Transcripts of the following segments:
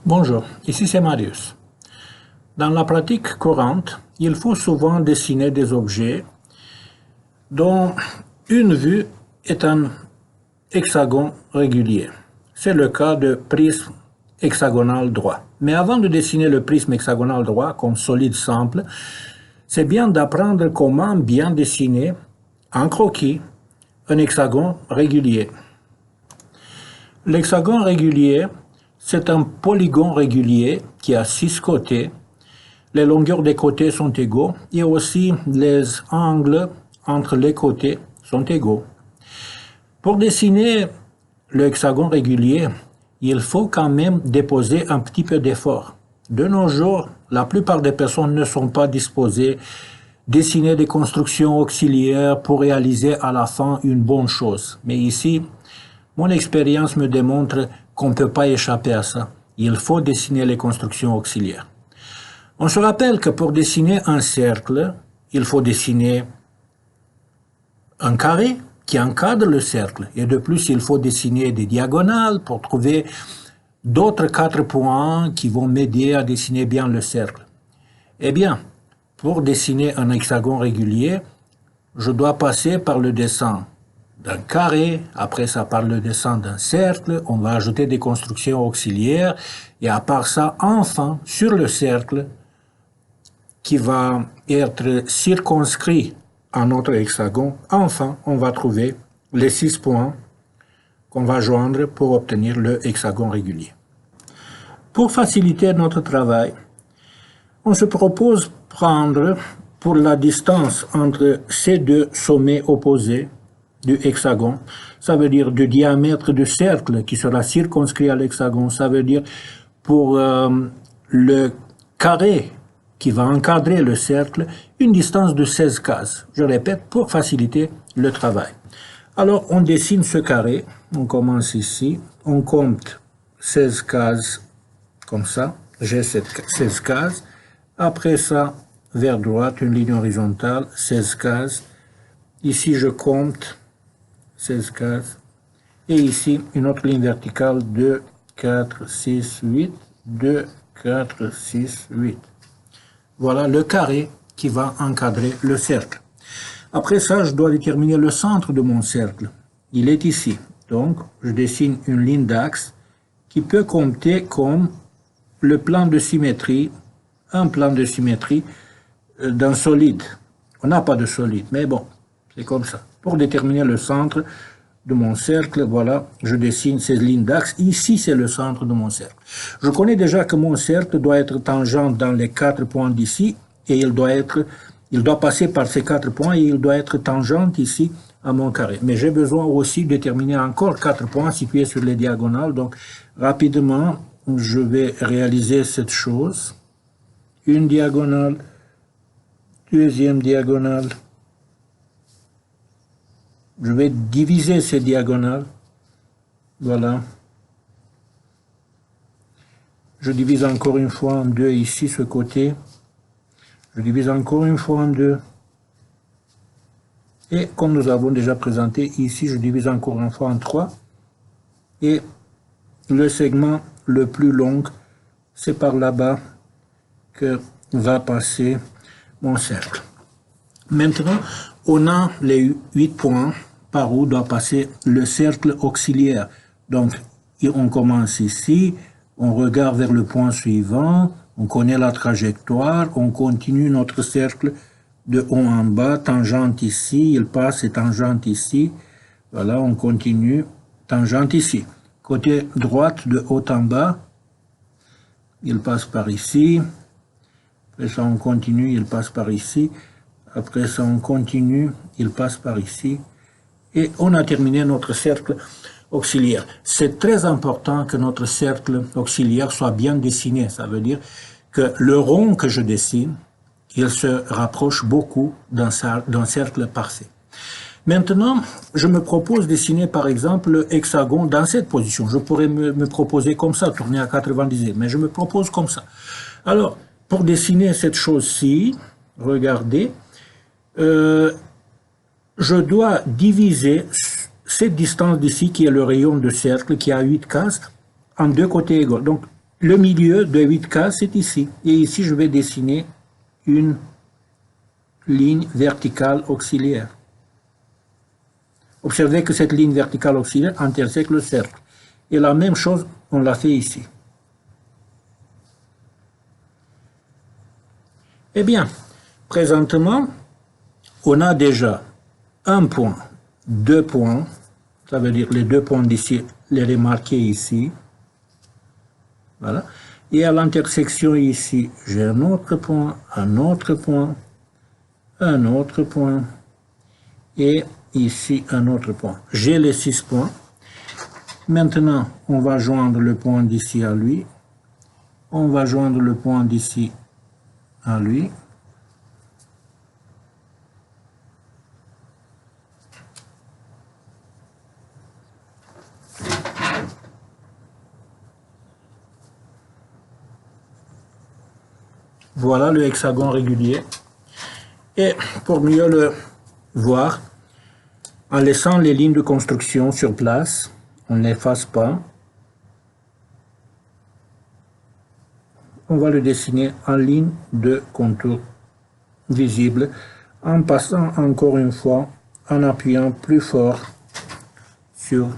Bonjour, ici c'est Marius. Dans la pratique courante, il faut souvent dessiner des objets dont une vue est un hexagone régulier. C'est le cas de prisme hexagonal droit. Mais avant de dessiner le prisme hexagonal droit comme solide simple, c'est bien d'apprendre comment bien dessiner en croquis un hexagone régulier. L'hexagone régulier, c'est un polygone régulier qui a 6 côtés. Les longueurs des côtés sont égaux et aussi les angles entre les côtés sont égaux. Pour dessiner le hexagone régulier, il faut quand même déposer un petit peu d'effort. De nos jours, la plupart des personnes ne sont pas disposées à dessiner des constructions auxiliaires pour réaliser à la fin une bonne chose. Mais ici, mon expérience me démontre qu'on ne peut pas échapper à ça. Il faut dessiner les constructions auxiliaires. On se rappelle que pour dessiner un cercle, il faut dessiner un carré qui encadre le cercle. Et de plus, il faut dessiner des diagonales pour trouver d'autres 4 points qui vont m'aider à dessiner bien le cercle. Eh bien, pour dessiner un hexagone régulier, je dois passer par le dessin d'un carré, après ça par le dessin d'un cercle, on va ajouter des constructions auxiliaires, et à part ça, enfin, sur le cercle, qui va être circonscrit à notre hexagone, enfin, on va trouver les 6 points qu'on va joindre pour obtenir le hexagone régulier. Pour faciliter notre travail, on se propose de prendre pour la distance entre ces deux sommets opposés du hexagone, ça veut dire du diamètre du cercle qui sera circonscrit à l'hexagone, ça veut dire pour le carré qui va encadrer le cercle, une distance de 16 cases. Je répète, pour faciliter le travail. Alors, on dessine ce carré, on commence ici, on compte 16 cases comme ça, j'ai 16 cases, après ça, vers droite, une ligne horizontale, 16 cases, ici je compte 16 cases, et ici une autre ligne verticale, 2, 4, 6, 8, 2, 4, 6, 8. Voilà le carré qui va encadrer le cercle. Après ça, je dois déterminer le centre de mon cercle. Il est ici. Donc, je dessine une ligne d'axe qui peut compter comme le plan de symétrie, un plan de symétrie d'un solide. On n'a pas de solide, mais bon, c'est comme ça. Pour déterminer le centre de mon cercle, voilà, je dessine ces lignes d'axe. Ici, c'est le centre de mon cercle. Je connais déjà que mon cercle doit être tangent dans les 4 points d'ici et il doit passer par ces 4 points et il doit être tangent ici à mon carré. Mais j'ai besoin aussi de déterminer encore 4 points situés sur les diagonales. Donc, rapidement, je vais réaliser cette chose. Une diagonale, deuxième diagonale. Je vais diviser ces diagonales. Voilà. Je divise encore une fois en 2 ici, ce côté. Je divise encore une fois en 2. Et comme nous avons déjà présenté, ici, je divise encore une fois en 3. Et le segment le plus long, c'est par là-bas que va passer mon cercle. Maintenant, on a les 8 points par où doit passer le cercle auxiliaire. Donc, on commence ici, on regarde vers le point suivant, on connaît la trajectoire, on continue notre cercle de haut en bas, tangente ici, il passe et tangente ici. Voilà, on continue, tangente ici. Côté droite, de haut en bas, il passe par ici. Après ça, on continue, il passe par ici. Après ça, on continue, il passe par ici. Et on a terminé notre cercle auxiliaire. C'est très important que notre cercle auxiliaire soit bien dessiné. Ça veut dire que le rond que je dessine, il se rapproche beaucoup d'un cercle parfait. Maintenant, je me propose de dessiner par exemple le hexagone dans cette position. Je pourrais me proposer comme ça, tourner à 90, mais je me propose comme ça. Alors, pour dessiner cette chose-ci, regardez, je dois diviser cette distance d'ici, qui est le rayon de cercle, qui a 8 cases, en 2 côtés égaux. Donc, Le milieu de 8 cases, c'est ici. Et ici, je vais dessiner une ligne verticale auxiliaire. Observez que cette ligne verticale auxiliaire intersecte le cercle. Et la même chose, on l'a fait ici. Eh bien, présentement, on a déjà un point, 2 points, ça veut dire les 2 points d'ici, les remarquer ici. Voilà. Et à l'intersection ici, j'ai un autre point, un autre point, un autre point, et ici un autre point. J'ai les 6 points. Maintenant, on va joindre le point d'ici à lui. On va joindre le point d'ici à lui. Voilà le hexagone régulier. Et pour mieux le voir, en laissant les lignes de construction sur place, on ne l'efface pas. On va le dessiner en ligne de contour visible, en passant encore une fois, en appuyant plus fort sur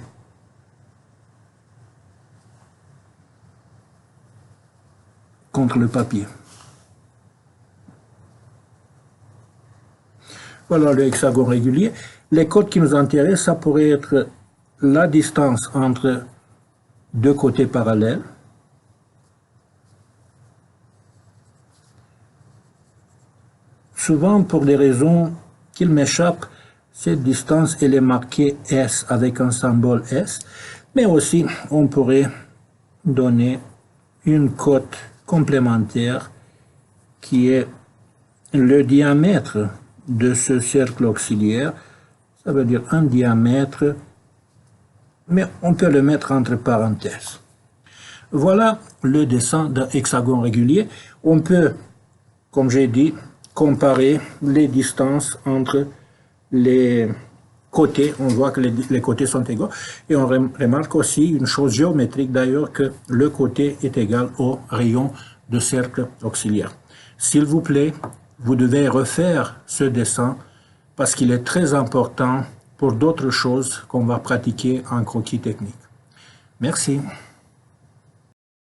contre le papier. Voilà le hexagone régulier. Les côtes qui nous intéressent, ça pourrait être la distance entre deux côtés parallèles. Souvent, pour des raisons qu'il m'échappe, cette distance elle est marquée S avec un symbole S, mais aussi on pourrait donner une côte complémentaire qui est le diamètre de ce cercle auxiliaire, ça veut dire un diamètre, mais on peut le mettre entre parenthèses. Voilà le dessin d'un hexagone régulier. On peut, comme j'ai dit, comparer les distances entre les côtés. On voit que les côtés sont égaux. Et on remarque aussi une chose géométrique d'ailleurs, que le côté est égal au rayon de cercle auxiliaire. S'il vous plaît, vous devez refaire ce dessin parce qu'il est très important pour d'autres choses qu'on va pratiquer en croquis technique. Merci.